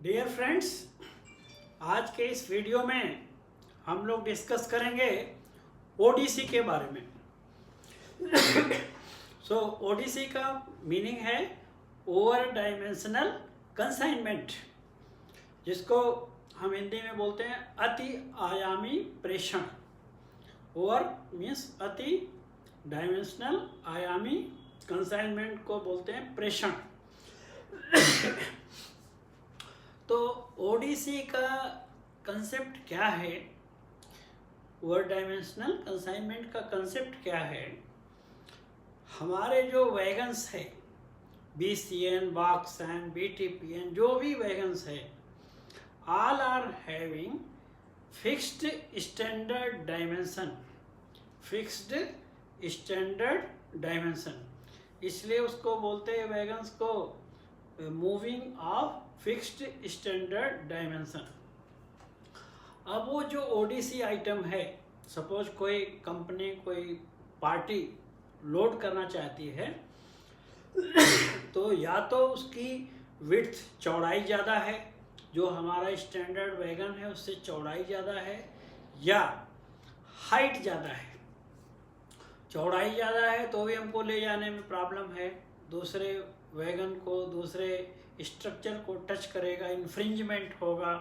Dear friends, आज के इस वीडियो में हम लोग डिस्कस करेंगे ओडीसी के बारे में। ओडीसी का मीनिंग है ओवर डायमेंशनल कंसाइनमेंट, जिसको हम हिंदी में बोलते हैं अति आयामी प्रेषण। ओवर मीन्स अति, डायमेंशनल आयामी कंसाइनमेंट को बोलते हैं प्रेषण। तो ओडीसी का कंसेप्ट क्या है, ओवर डायमेंशनल कंसाइनमेंट का कंसेप्ट क्या है? हमारे जो वैगन्स है, बीसीएन, बॉक्सैन, बीटीपीएन, जो भी वैगन्स है, all are having fixed standard dimension, fixed standard dimension. इसलिए उसको बोलते हैं वैगन्स को moving of fixed standard dimension. अब वो जो ओडीसी आइटम है, सपोज कोई कंपनी, कोई पार्टी लोड करना चाहती है, तो या तो उसकी विड्थ, चौड़ाई ज़्यादा है, जो हमारा स्टैंडर्ड वैगन है उससे चौड़ाई ज़्यादा है, या हाइट ज़्यादा है। चौड़ाई ज़्यादा है तो भी हमको ले जाने में प्रॉब्लम है, दूसरे वैगन को, दूसरे स्ट्रक्चर को टच करेगा, इन्फ्रिंजमेंट होगा।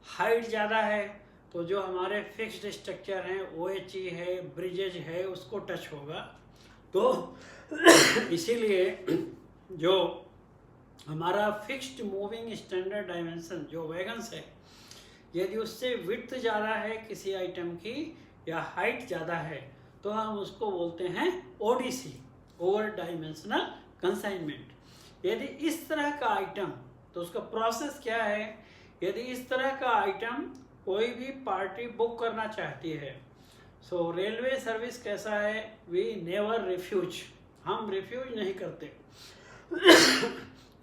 हाइट ज़्यादा है तो जो हमारे फिक्स्ड स्ट्रक्चर हैं, ओएचई है, ब्रिजेज है, उसको टच होगा। तो इसीलिए जो हमारा फिक्स्ड मूविंग स्टैंडर्ड डायमेंशन जो वैगन्स है, यदि उससे विड्थ ज़्यादा है किसी आइटम की या हाइट ज़्यादा है, तो हम उसको बोलते हैं ओडीसी, ओवर डायमेंशनल कंसाइनमेंट। यदि इस तरह का आइटम, तो उसका प्रोसेस क्या है? यदि इस तरह का आइटम कोई भी पार्टी बुक करना चाहती है, सो रेलवे सर्विस कैसा है? वी नेवर रिफ्यूज, हम रिफ्यूज नहीं करते।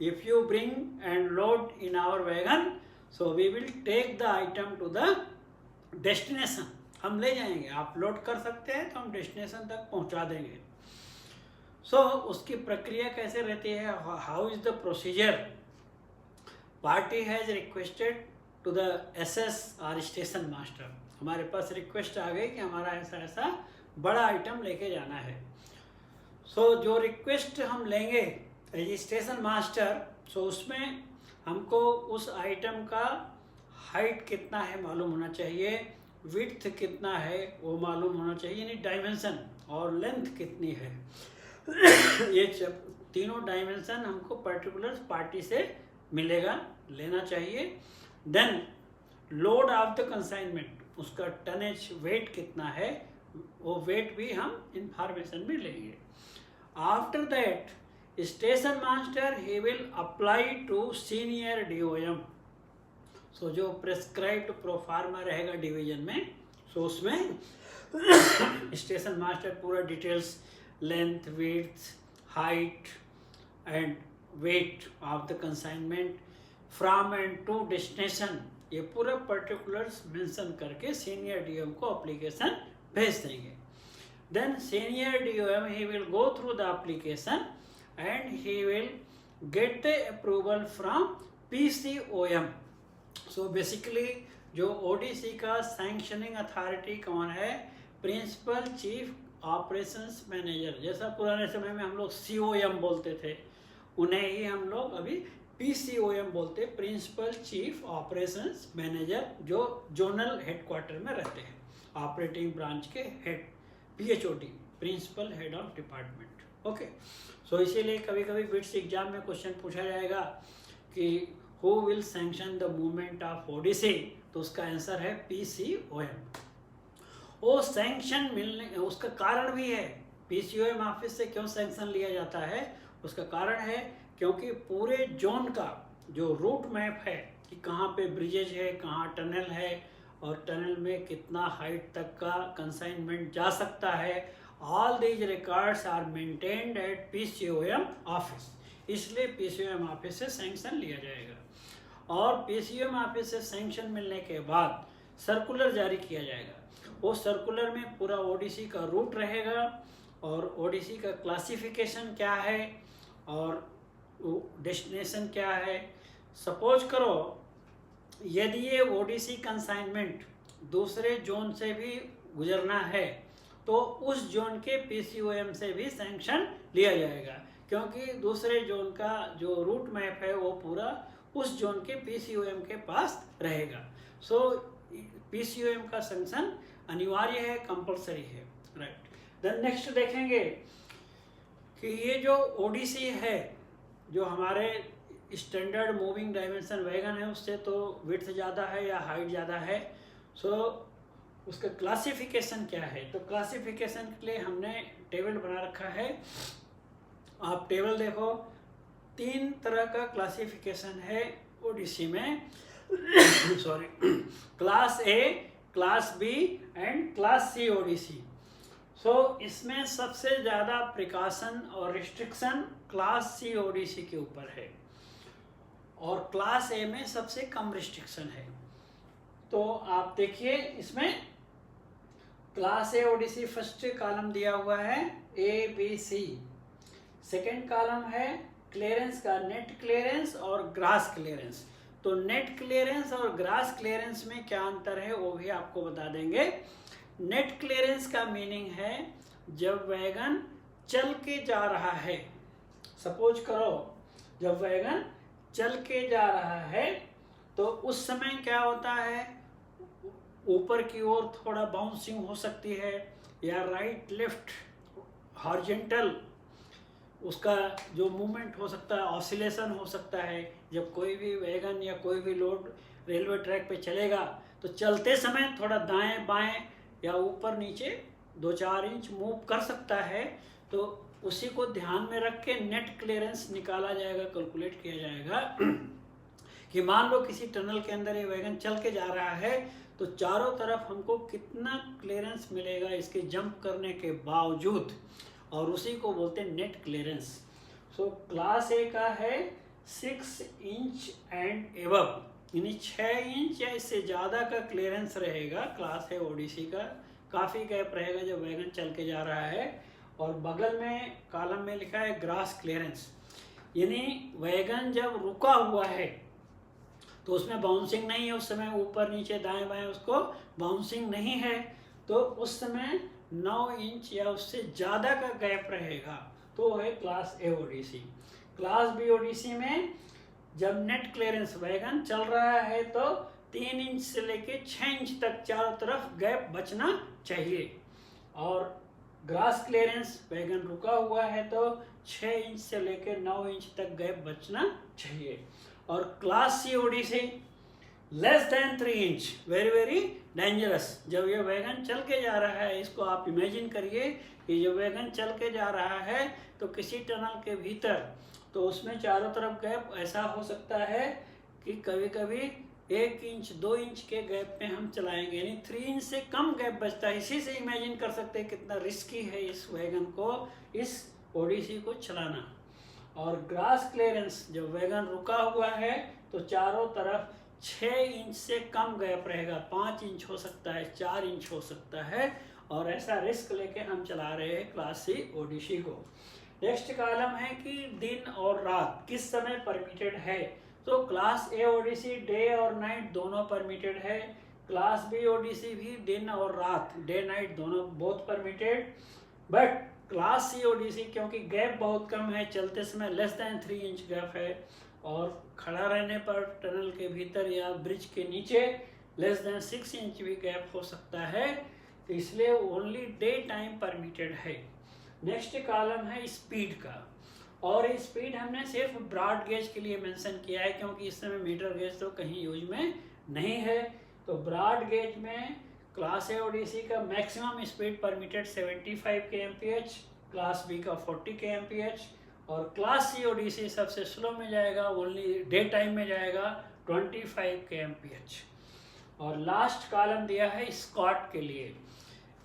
If you bring and load in our wagon, so we will take the item to the destination, हम ले जाएंगे। आप लोड कर सकते हैं तो हम डेस्टिनेशन तक पहुंचा देंगे। उसकी प्रक्रिया कैसे रहती है? How is the procedure? Party has requested to the SS और स्टेशन मास्टर, हमारे पास रिक्वेस्ट आ गई कि हमारा ऐसा ऐसा बड़ा आइटम लेके जाना है। जो रिक्वेस्ट हम लेंगे स्टेशन मास्टर, उसमें हमको उस आइटम का हाइट कितना है मालूम होना चाहिए, विड्थ कितना है वो मालूम होना चाहिए, यानी डायमेंशन, और लेंथ कितनी है। ये तीनों डायमेंशन हमको पर्टिकुलर पार्टी से मिलेगा, लेना चाहिए। Then load of the consignment, उसका टनेज, वेट कितना है, वो वेट भी हम इंफॉर्मेशन में लेंगे। आफ्टर दैट स्टेशन मास्टर ही will apply to senior DOM. जो प्रेस्क्राइब्ड प्रोफार्मा रहेगा डिवीजन में, उसमें स्टेशन मास्टर पूरा details, length, width, height and weight of the consignment from end to destination, ये पूरा पर्टिकुलर्स मेंशन करके सीनियर डीओएम को एप्लीकेशन भेज देंगे। देन सीनियर डीओएम ही will go through the application and he will get the approval from PCOM. Basically जो ODC का sanctioning authority कौन है? Principal chief operations manager. जैसा पुराने समय में हम लोग सीओएम बोलते थे, उन्हें ही हम लोग अभी पीसीओएम बोलते, प्रिंसिपल चीफ ऑपरेशंस मैनेजर, जो जोनल हेडक्वार्टर में रहते हैं, ऑपरेटिंग ब्रांच के head, PHOD, principal head of department. Okay, इसीलिए कभी कभी बिट्स एग्जाम में क्वेश्चन पूछा जाएगा कि who will sanction the movement of ODC, तो उसका आंसर है पीसीओएम। वो सैंक्शन मिलने, उसका कारण भी है, पीसीओएम ऑफिस से क्यों सैंक्शन लिया जाता है, उसका कारण है क्योंकि पूरे जोन का जो रूट मैप है कि कहाँ पे ब्रिजेज है, कहाँ टनल है, और टनल में कितना हाइट तक का कंसाइनमेंट जा सकता है, all these records are maintained at PCOM office. इसलिए पीसीओएम ऑफिस से सैंक्शन लिया जाएगा, और पीसीओएम ऑफिस से सैंक्शन मिलने के बाद सर्कुलर जारी किया जाएगा। वो सर्कुलर में पूरा ओडीसी का रूट रहेगा, और ओडीसी का क्लासिफिकेशन क्या है, और डेस्टिनेशन क्या है, सपोज करो यदि ये ओडीसी कंसाइनमेंट दूसरे जोन से भी गुजरना है तो उस जोन के पीसीओएम से भी सैंक्शन लिया जाएगा, क्योंकि दूसरे जोन का जो रूट मैप है वो पूरा उस जोन के पीसीओएम के पास रहेगा। सो पीसीओएम का सैंक्शन अनिवार्य है, कंपलसरी है, राइट। देन नेक्स्ट देखेंगे कि ये जो ओडीसी है, जो हमारे स्टैंडर्ड मूविंग डायमेंशन वैगन है उससे तो विड्थ ज़्यादा है या हाइट ज़्यादा है। सो उसका क्लासिफिकेशन क्या है, तो क्लासिफिकेशन के लिए हमने टेबल बना रखा है। आप टेबल देखो, 3 तरह का क्लासिफिकेशन है ओडीसी में sorry, class A, class B and class C ODC. So इसमें सबसे ज़्यादा प्रिकॉशन और रिस्ट्रिक्शन क्लास सी ओडीसी के ऊपर है और क्लास ए में सबसे कम रिस्ट्रिक्शन है। तो आप देखिए इसमें class A ODC first column दिया हुआ है A B C, second column है क्लियरेंस का, नेट क्लियरेंस और ग्रास क्लियरेंस। तो नेट क्लियरेंस और ग्रास क्लियरेंस में क्या अंतर है वो भी आपको बता देंगे। नेट क्लियरेंस का मीनिंग है जब वैगन चल के जा रहा है, सपोज करो जब वैगन चल के जा रहा है तो उस समय क्या होता है, ऊपर की ओर थोड़ा बाउंसिंग हो सकती है या राइट लेफ्ट हॉरिजॉन्टल उसका जो मूवमेंट हो सकता है, ऑसिलेशन हो सकता है। जब कोई भी वैगन या कोई भी लोड रेलवे ट्रैक पे चलेगा तो चलते समय थोड़ा दाएं बाएं या ऊपर नीचे 2-4 इंच मूव कर सकता है। तो उसी को ध्यान में रख के नेट क्लियरेंस निकाला जाएगा, कैलकुलेट किया जाएगा कि मान लो किसी टनल के अंदर ये वैगन चल के जा रहा है तो चारों तरफ हमको कितना क्लियरेंस मिलेगा इसके जंप करने के बावजूद, और उसी को बोलते हैं नेट क्लियरेंस। सो क्लास ए का है 6 इंच एंड एबव, यानी 6 इंच या इससे ज़्यादा का क्लियरेंस रहेगा क्लास ए ओडीसी का। काफ़ी गैप रहेगा जब वैगन चल के जा रहा है। और बगल में कॉलम में लिखा है ग्रास क्लियरेंस, यानी वैगन जब रुका हुआ है तो उसमें बाउंसिंग नहीं है, उस समय ऊपर नीचे दाएं बाएं उसको बाउंसिंग नहीं है, तो उस समय 9 इंच या उससे ज़्यादा का गैप रहेगा, तो है class A ODC. Class B ODC में जब नेट क्लियरेंस वैगन चल रहा है तो 3 इंच से लेके 6 इंच तक चारों तरफ गैप बचना चाहिए, और ग्रास क्लियरेंस वैगन रुका हुआ है तो 6 इंच से लेके 9 इंच तक गैप बचना चाहिए। और class C ODC less than 3 इंच, वेरी वेरी डेंजरस। जब ये वैगन चल के जा रहा है, इसको आप इमेजिन करिए कि जब वैगन चल के जा रहा है तो किसी टनल के भीतर, तो उसमें चारों तरफ गैप ऐसा हो सकता है कि कभी कभी 1 इंच 2 इंच के गैप में हम चलाएंगे, यानी 3 इंच से कम गैप बचता है। इसी से इमेजिन कर सकते हैं कितना रिस्की है इस वैगन को, इस ओडीसी को चलाना। और ग्रास क्लियरेंस जब वैगन रुका हुआ है तो चारों तरफ 6 इंच से कम गैप रहेगा, 5 इंच हो सकता है, 4 इंच हो सकता है, और ऐसा रिस्क लेके हम चला रहे हैं क्लास सी ओडीसी को। नेक्स्ट कॉलम है कि दिन और रात किस समय परमिटेड है। तो क्लास ए ओडीसी डे और नाइट दोनों परमिटेड है, क्लास बी ओडीसी भी दिन और रात, डे नाइट दोनों both permitted. But class C ODC क्योंकि गैप बहुत कम है, चलते समय लेस देन 3 इंच गैप है, और खड़ा रहने पर टनल के भीतर या ब्रिज के नीचे लेस देन 6 इंच भी गैप हो सकता है, तो इसलिए ओनली डे टाइम परमिटेड है। नेक्स्ट कॉलम है स्पीड का, और स्पीड हमने सिर्फ ब्रॉड गेज के लिए मेंशन किया है क्योंकि इस समय मीटर गेज तो कहीं यूज में नहीं है। तो ब्रॉड गेज में क्लास ए ओडीसी का maximum speed permitted 75 kmph, class B का 40 kmph, और क्लास सी ओडीसी सबसे स्लो में जाएगा, ओनली डे टाइम में जाएगा 25 kmph। और लास्ट कॉलम दिया है स्कॉट के लिए।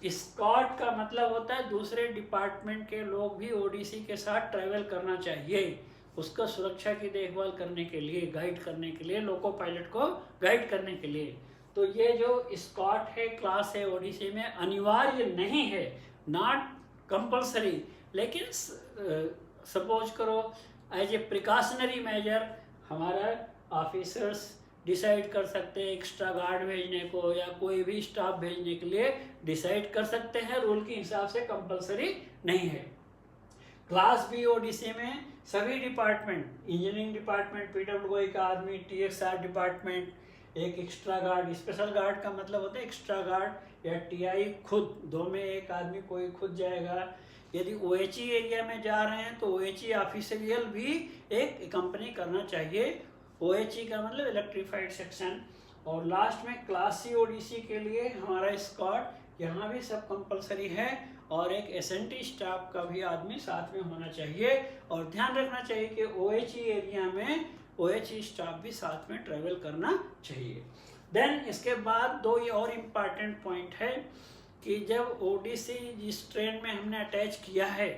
स्कॉट का मतलब होता है दूसरे डिपार्टमेंट के लोग भी ओडीसी के साथ ट्रैवल करना चाहिए, उसका सुरक्षा की देखभाल करने के लिए, गाइड करने के लिए, लोको पायलट को गाइड करने के लिए। तो ये जो स्कॉट है क्लास ए ओडीसी में अनिवार्य नहीं है, नॉट कंपल्सरी, लेकिन सपोज करो एज ए प्रिकॉशनरी मेजर हमारा ऑफिसर्स डिसाइड कर सकते हैं एक्स्ट्रा गार्ड भेजने को या कोई भी स्टाफ भेजने के लिए डिसाइड कर सकते हैं, रूल के हिसाब से कंपलसरी नहीं है। क्लास बी ओडीसी में सभी डिपार्टमेंट, इंजीनियरिंग डिपार्टमेंट, पीडब्ल्यूआई का आदमी, टीएक्सआर डिपार्टमेंट, एक एक्स्ट्रा गार्ड, स्पेशल गार्ड का मतलब होता है एक्स्ट्रा गार्ड, या टीआई खुद, दो में एक आदमी कोई खुद जाएगा। यदि ओएचई एरिया में जा रहे हैं तो ओएचई ऑफिशियल भी एक कंपनी करना चाहिए। ओएचई का मतलब इलेक्ट्रीफाइड सेक्शन। और लास्ट में क्लास सी ओडीसी के लिए हमारा स्क्वाड, यहाँ भी सब कंपलसरी है, और एक एसएनटी स्टाफ का भी आदमी साथ में होना चाहिए। और ध्यान रखना चाहिए कि ओएचई एरिया में ओएचई स्टाफ भी साथ में ट्रेवल करना चाहिए। देन इसके बाद दो ये और इम्पॉर्टेंट पॉइंट है कि जब ओडीसी जिस ट्रेन में हमने अटैच किया है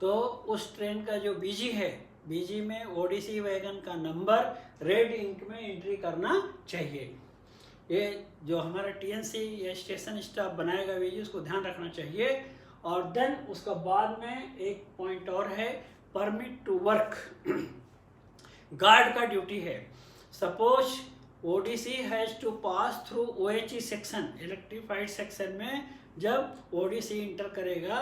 तो उस ट्रेन का जो बीजी है, बीजी में ओडीसी वैगन का नंबर रेड इंक में एंट्री करना चाहिए। ये जो हमारा टीएनसी या स्टेशन स्टाफ बनाएगा बीजी, उसको ध्यान रखना चाहिए। और देन उसका बाद में एक पॉइंट और है, परमिट टू वर्क गार्ड का ड्यूटी है। Suppose ODC has to pass through OHE section, electrified section में जब ओडीसी इंटर करेगा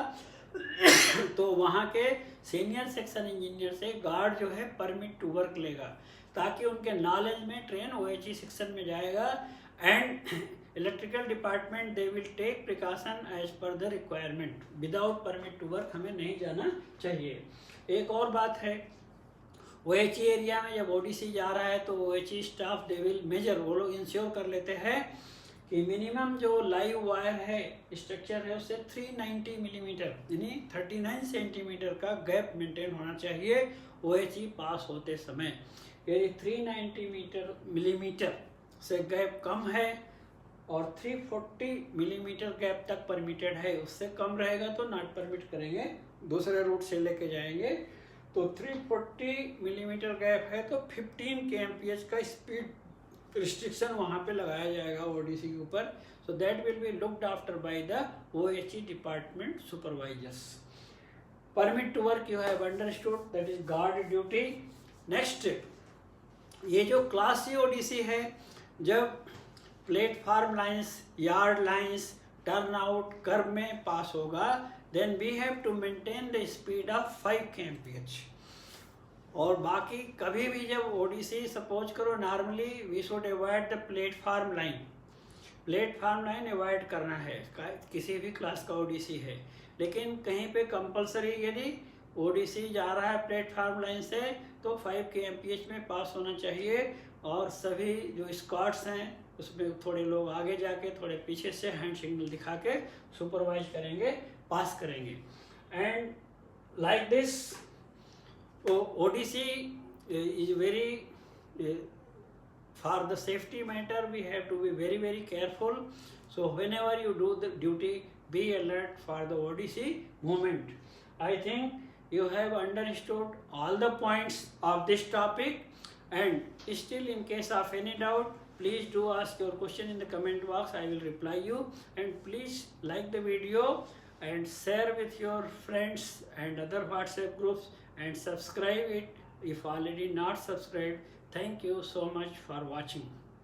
तो वहाँ के सीनियर सेक्शन इंजीनियर से गार्ड जो है परमिट टू वर्क लेगा, ताकि उनके नॉलेज में ट्रेन ओएचई सेक्शन में जाएगा। And electrical department they will take precaution as per the requirement. Without permit to work हमें नहीं जाना चाहिए। एक और बात है, ओएचई एरिया में जब ओडीसी जा रहा है तो OHE staff they will measure, वो लोग इंश्योर कर लेते हैं कि मिनिमम जो लाइव वायर है, स्ट्रक्चर है, उससे 390 मिलीमीटर यानी 39 सेंटीमीटर का गैप मेंटेन होना चाहिए ओएचई पास होते समय। यदि 390 मिलीमीटर से गैप कम है और 340 मिलीमीटर गैप तक परमिटेड है, उससे कम रहेगा तो नॉट परमिट करेंगे, दूसरे रूट से लेके जाएंगे। तो 340 मिलीमीटर गैप है तो 15 kmph का स्पीड रिस्ट्रिक्शन वहाँ पे लगाया जाएगा ओडीसी के ऊपर। So that will be looked after by the OHE department supervisors. Permit to work you have understood, that is guard duty. Next, ये जो क्लास सी ओडीसी है, जब platform lines, yard lines, turn out, curve में pass होगा, then we have to maintain the speed of 5 kmph। और बाकी कभी भी जब ओडीसी, सपोज करो normally we should avoid the platform line, platform line avoid करना है किसी भी क्लास का ओडीसी है। लेकिन कहीं पे कंपलसरी यदि ओडीसी जा रहा है प्लेटफार्म लाइन से तो 5 kmph में पास होना चाहिए। और सभी जो स्क्वाड्स हैं उसमें थोड़े लोग आगे जाके थोड़े पीछे से हैंड सिग्नल दिखा के सुपरवाइज करेंगे, पास करेंगे। And like this ODC is very for the safety matter we have to be very careful. So whenever you do the duty, be alert for the ODC movement. I think you have understood all the points of this topic, and still in case of any doubt, please do ask your question in the comment box. I will reply you, and please like the video and share with your friends and other WhatsApp groups, and subscribe it if already not subscribed. Thank you so much for watching.